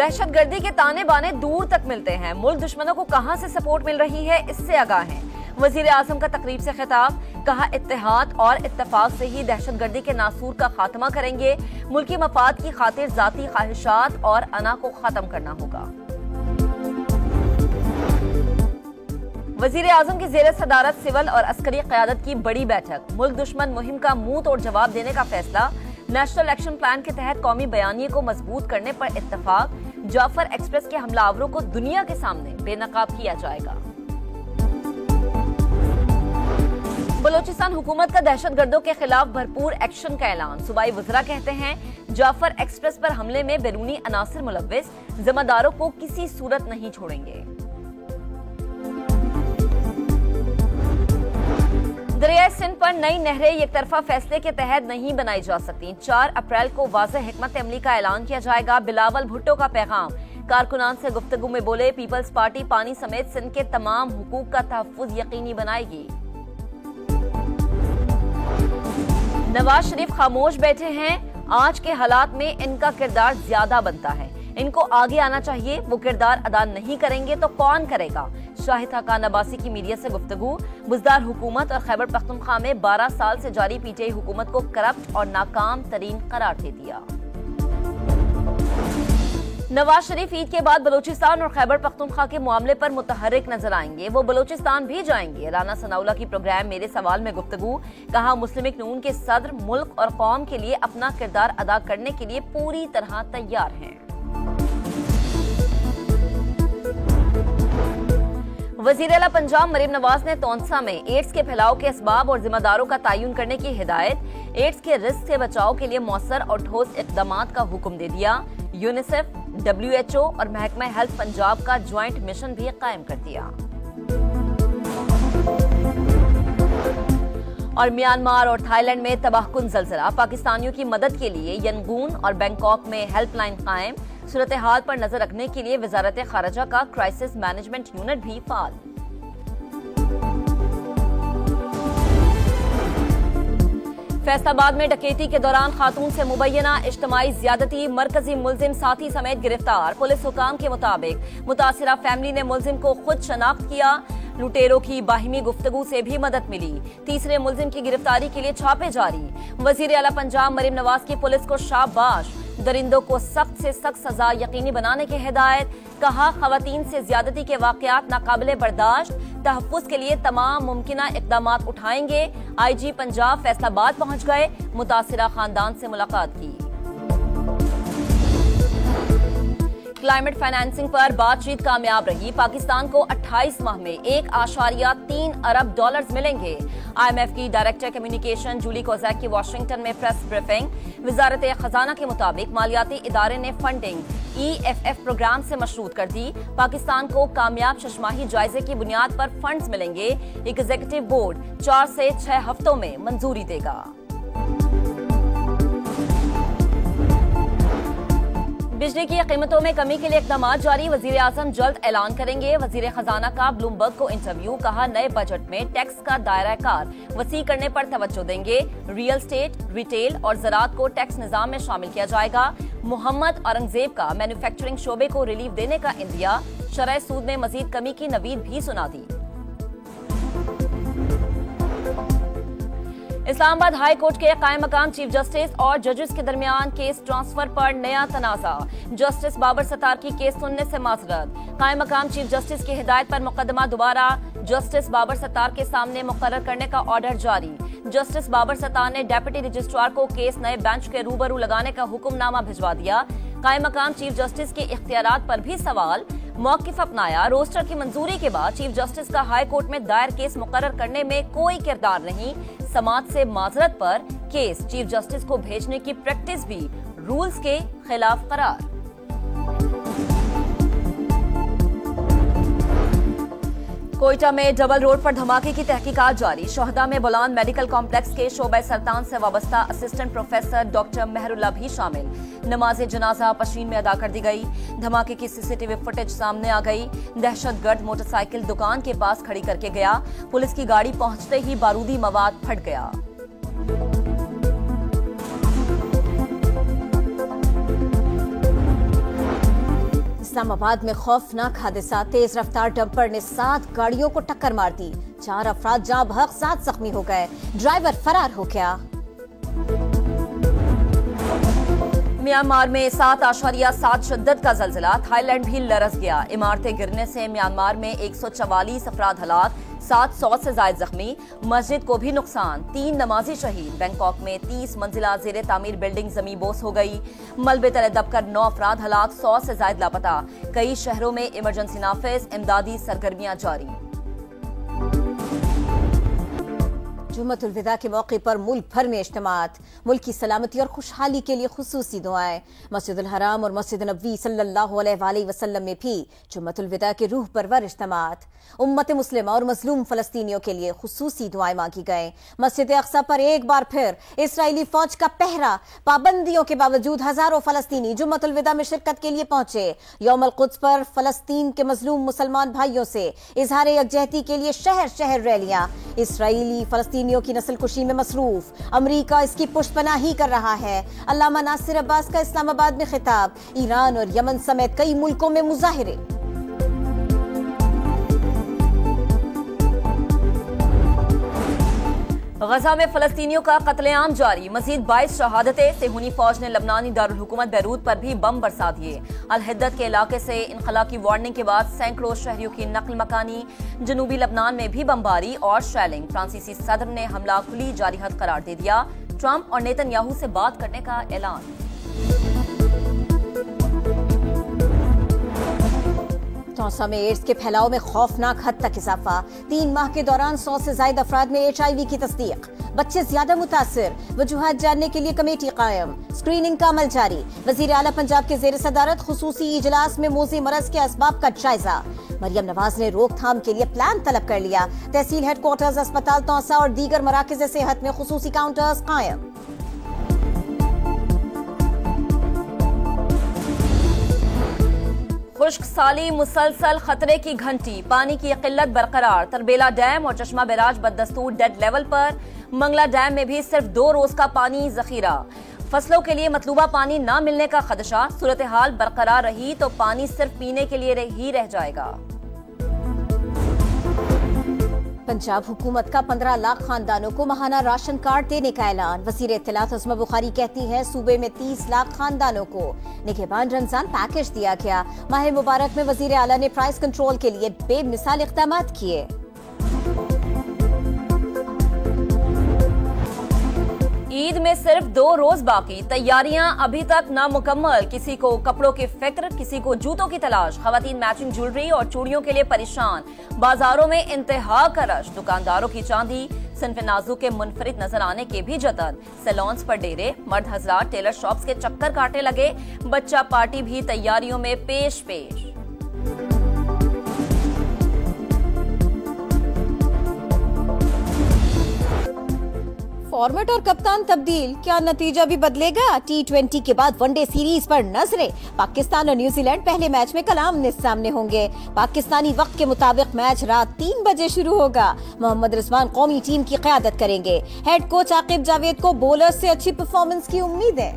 दहशतगर्दी के ताने बाने दूर तक मिलते हैं। मुल्क दुश्मनों को कहां से सपोर्ट मिल रही है, इससे आगाह हैं। वजीर आजम का तकरीब से खिताब, कहा इत्तेहाद और इत्तफाक से ही दहशतगर्दी के नासूर का खात्मा करेंगे। मुल्की मफाद की खातिर जाती ख्वाहिशात और अना को खत्म करना होगा। वजीर आजम की जेर सदारत सिविल और अस्करी क़यादत की बड़ी बैठक। मुल्क दुश्मन मुहिम का मुंह तोड़ जवाब देने का फैसला। नेशनल एक्शन प्लान के तहत कौमी बयानिए को मजबूत करने पर इत्तफाक। जाफर एक्सप्रेस के हमलावरों को दुनिया के सामने बेनकाब किया जाएगा। बलोचिस्तान हुकूमत का दहशतगर्दों के खिलाफ भरपूर एक्शन का ऐलान। सूबाई वज़रा कहते हैं जाफर एक्सप्रेस पर हमले में बैरूनी अनासिर मुलव्विस, जिम्मेदारों को किसी सूरत नहीं छोड़ेंगे। दरियाए सिंध पर नई नहरें एक तरफा फैसले के तहत नहीं बनाई जा सकती। 4 अप्रैल को वाज़ेह हिकमत अमली का ऐलान किया जाएगा। बिलावल भुट्टो का पैगाम। कारकुनान से गुफ्तगू में बोले, पीपल्स पार्टी पानी समेत सिंध के तमाम हुकूक का तहफ्फुज़ यकीनी बनाएगी। नवाज शरीफ खामोश बैठे हैं। आज के हालात में इनका किरदार ज्यादा बनता है। इनको आगे आना चाहिए। वो किरदार अदा नहीं करेंगे तो कौन करेगा। शाहिद हकान अब्बासी की मीडिया से गुफ्तगू। बुजदार हुकूमत और खैबर पख्तूनख्वा में 12 साल से जारी पीटीआई हुकूमत को करप्ट और नाकाम तरीन करार दे दिया। नवाज शरीफ ईद के बाद बलोचिस्तान और खैबर पख्तूनख्वा के मामले पर मुतहर्रिक नजर आएंगे। वो बलोचिस्तान भी जाएंगे। राना सनाउल्लाह की प्रोग्राम मेरे सवाल में गुफ्तगू। कहा, मुस्लिम लीग नून के सदर मुल्क और कौम के लिए अपना किरदार अदा करने के लिए पूरी तरह तैयार हैं। वजीर आला पंजाब मरीम नवाज ने तौंसा में एड्स के फैलाव के असबाब और जिम्मेदारों का तयन करने की हिदायत। एड्स के रिस्क से बचाव के लिए मौसर और ठोस इक़दामात का हुक्म दे दिया। यूनिसेफ, WHO और महकमा हेल्थ पंजाब का ज्वाइंट मिशन भी कायम कर दिया। और म्यांमार और थाईलैंड में तबाहकुन ज़लज़ला। पाकिस्तानियों की मदद के लिए यंगून और बैंकॉक में हेल्पलाइन कायम। सूरत हाल पर नजर रखने के लिए वजारत खारजा का क्राइसिस मैनेजमेंट यूनिट भी फाल। फैसलाबाद में डकैती के दौरान खातून से मुबैना इज्तिमाई ज्यादती, मरकजी मुलजिम साथी समेत गिरफ्तार। पुलिस हुकाम के मुताबिक मुतासिरा फैमिली ने मुलजिम को खुद शनाख्त किया। लुटेरों की बाहिमी गुफ्तगू से भी मदद मिली। तीसरे मुलजिम की गिरफ्तारी के लिए छापे जारी। वजीर आला पंजाब मरीम नवाज की पुलिस को शाबाश। दरिंदों को सख्त से सख्त सजा यकीनी बनाने की हिदायत। कहा, खवातीन से ज्यादती के वाकयात नाकाबिले बर्दाश्त। तहफ्फुज़ के लिए तमाम मुमकिना इक़दामात उठाएंगे। IG पंजाब फैसलाबाद पहुंच गए। मुतासिरा खानदान से मुलाकात की। क्लाइमेट फाइनेंसिंग पर बातचीत कामयाब रही। पाकिस्तान को 28 माह में $1.3 अरब मिलेंगे। IMF की डायरेक्टर कम्युनिकेशन जूली कोजैक की वाशिंगटन में प्रेस ब्रीफिंग। वजारत खजाना के मुताबिक मालियाती इदारे ने फंडिंग EFF प्रोग्राम से मशरूत कर दी। पाकिस्तान को कामयाब शशमाही जायजे की बुनियाद पर फंड्स मिलेंगे। एग्जीक्यूटिव बोर्ड 4 से 6 हफ्तों में मंजूरी देगा। बिजली की कीमतों में कमी के लिए इक़दाम जारी। वजीर आजम जल्द ऐलान करेंगे। वजीर खजाना का ब्लूमबर्ग को इंटरव्यू। कहा, नए बजट में टैक्स का दायरा कार वसी करने पर तवज्जो देंगे। रियल स्टेट, रिटेल और ज़राअत को टैक्स निज़ाम में शामिल किया जाएगा। मोहम्मद औरंगजेब का मैन्युफैक्चरिंग शोबे को रिलीफ देने का इंदिया। शरह सूद में मजीद कमी की नवीद भी सुना दी। इस्लामाबाद हाई कोर्ट के कायम मकाम चीफ जस्टिस और जजेस के दरमियान केस ट्रांसफर पर नया तनाजा। जस्टिस बाबर सत्तार की केस सुनने से माजरत। कायम मकाम चीफ जस्टिस की हिदायत पर मुकदमा दोबारा। जस्टिस बाबर सत्तार के सामने मुकर्रर करने का ऑर्डर जारी। जस्टिस बाबर सत्तार ने डेप्यूटी रजिस्ट्रार को केस नए बेंच के रूबरू लगाने का हुक्मनामा भिजवा दिया। कायम मकाम चीफ जस्टिस के इख्तियारात पर भी सवाल। मौकिफ अपनाया। रोस्टर की मंजूरी के बाद चीफ जस्टिस का हाई कोर्ट में दायर केस मुकर्रर करने में कोई किरदार नहीं। समाज से माजरत पर केस चीफ जस्टिस को भेजने की प्रैक्टिस भी रूल्स के खिलाफ करार। कोयटा में डबल रोड पर धमाके की तहकीकात जारी। शोहदा में बुलान मेडिकल कॉम्प्लेक्स के शोबे सरतान से वाबस्ता असिस्टेंट प्रोफेसर डॉक्टर मेहरुल्लाह भी शामिल। नमाज जनाजा पशीन में अदा कर दी गई। धमाके की CCTV फुटेज सामने आ गई। दहशतगर्द मोटरसाइकिल दुकान के पास खड़ी करके गया। पुलिस की गाड़ी पहुंचते ही बारूदी मवाद फट गया। इस्लामाबाद में खौफनाक हादसा। तेज रफ्तार डंपर ने 7 गाड़ियों को टक्कर मार दी। 4 अफराद जाँ बहक, 7 जख्मी हो गए। ड्राइवर फरार हो गया। म्यांमार में 7.7 शिद्दत का जल्जिला। थाईलैंड भी लरस गया। इमारतें गिरने से म्यांमार में 144 अफराद हलाक, 700 से ज्यादा जख्मी। मस्जिद को भी नुकसान, 3 नमाजी शहीद। बैंकॉक में 30 मंजिला जेर तामीर बिल्डिंग जमींदोज हो गई। मलबे तले दबकर 9 अफराद हलाक, 100 से ज्यादा लापता। कई शहरों में इमरजेंसी नाफिज, इमदादी सरगर्मियां जारी। जुम्मतुल विदा के मौके पर मुल्क भर में इज्तिमात। मुल्क की सलामती और खुशहाली के लिए खुसूसी दुआएं। मस्जिदुल हराम और मस्जिद नबवी सल्लल्लाहु अलैहि वसल्लम में भी जुम्मतुल विदा के रूह परवर इज्तिमात। उम्मत मुस्लिमा और मजलूम फलस्तीनियों के लिए खुसूसी दुआएं मांगी गए। मस्जिद अक्सा पर एक बार फिर इसराइली फौज का पहरा। पाबंदियों के बावजूद हजारों फलस्तीनी जुम्मतुल विदा में शिरकत के लिए पहुंचे। यौमुल कुद्स पर फलस्तीन के मजलूम मुसलमान भाइयों से इजहार यकजहती के लिए शहर शहर रैलियां। इसराइली फलस्तीनियों की नस्ल कुशी में मसरूफ। अमरीका इसकी पुष्टपनाही कर रहा है। अल्लामा नासिर अब्बास का इस्लामाबाद में खिताब। ईरान और यमन समेत कई मुल्कों में मुजाहिरे। गजा में फलस्तीनियों का कत्लेआम जारी। मजीद 22 शहादतें। सेहूनी फौज ने लबनानी दारुल हुकूमत बैरूत पर भी बम बरसा दिए। अल हिद्दत के इलाके से इनखला की वार्निंग के बाद सैकड़ों शहरियों की नकल मकानी। जनूबी लबनान में भी बमबारी और शेलिंग। फ्रांसीसी सदर ने हमला खुली जारिहत करार दे दिया। ट्रंप और नेतन्याहू से बात करने का ऐलान। तौसा में एड्स के फैलाव में खौफनाक हद तक इजाफा। 3 माह के दौरान 100 से ज्यादा अफराद में HIV की तस्दीक। बच्चे ज्यादा मुतासिर। वजूहात जानने के लिए कमेटी कायम। स्क्रीनिंग का अमल जारी। वजीर आला पंजाब के जेर सदारत खुसूसी इजलास में मोज़ी मरज के असबाब का जायजा। मरियम नवाज ने रोकथाम के लिए प्लान तलब कर लिया। तहसील हेडक्वार्टर्स अस्पताल तौसा और दीगर मराकज़ सेहत में खुसूसी काउंटर्स कायम। खुश्क साली मुसलसल खतरे की घंटी। पानी की किल्लत बरकरार। तरबेला डैम और चश्मा बैराज बदस्तूर डेड लेवल पर। मंगला डैम में भी सिर्फ 2 रोज का पानी जखीरा। फसलों के लिए मतलूबा पानी न मिलने का खदशा। सूरत हाल बरकरार रही तो पानी सिर्फ पीने के लिए ही रह जाएगा। पंजाब हुकूमत का 15 लाख खानदानों को माहाना राशन कार्ड देने का ऐलान। वज़ीर इत्तलात उस्मा बुखारी कहती है सूबे में 30 लाख खानदानों को निगहबान रमजान पैकेज दिया गया। माह मुबारक में वज़ीर आला ने प्राइस कंट्रोल के लिए बेमिसाल इक़दाम किए। ईद में सिर्फ 2 रोज बाकी। तैयारियां अभी तक नामुकम्मल। किसी को कपड़ों की फिक्र, किसी को जूतों की तलाश। खवातीन मैचिंग ज्वेलरी और चूड़ियों के लिए परेशान। बाजारों में इंतहा का रश। दुकानदारों की चांदी सिन्फ नाजुक के मुनफरिद नजर आने के भी जतन। सैलून्स पर डेरे। मर्द हजरात टेलर शॉप्स के चक्कर काटने लगे। बच्चा पार्टी भी तैयारियों में पेश। फॉर्मेट और कप्तान तब्दील, क्या नतीजा भी बदलेगा? T20 के बाद वनडे सीरीज पर नजरें। पाकिस्तान और न्यूजीलैंड पहले मैच में कल आमने सामने होंगे। पाकिस्तानी वक्त के मुताबिक मैच रात 3 बजे शुरू होगा। मोहम्मद रिजवान कौमी टीम की क़यादत करेंगे। हेड कोच आकिब जावेद को बॉलर से अच्छी परफॉर्मेंस की उम्मीद है।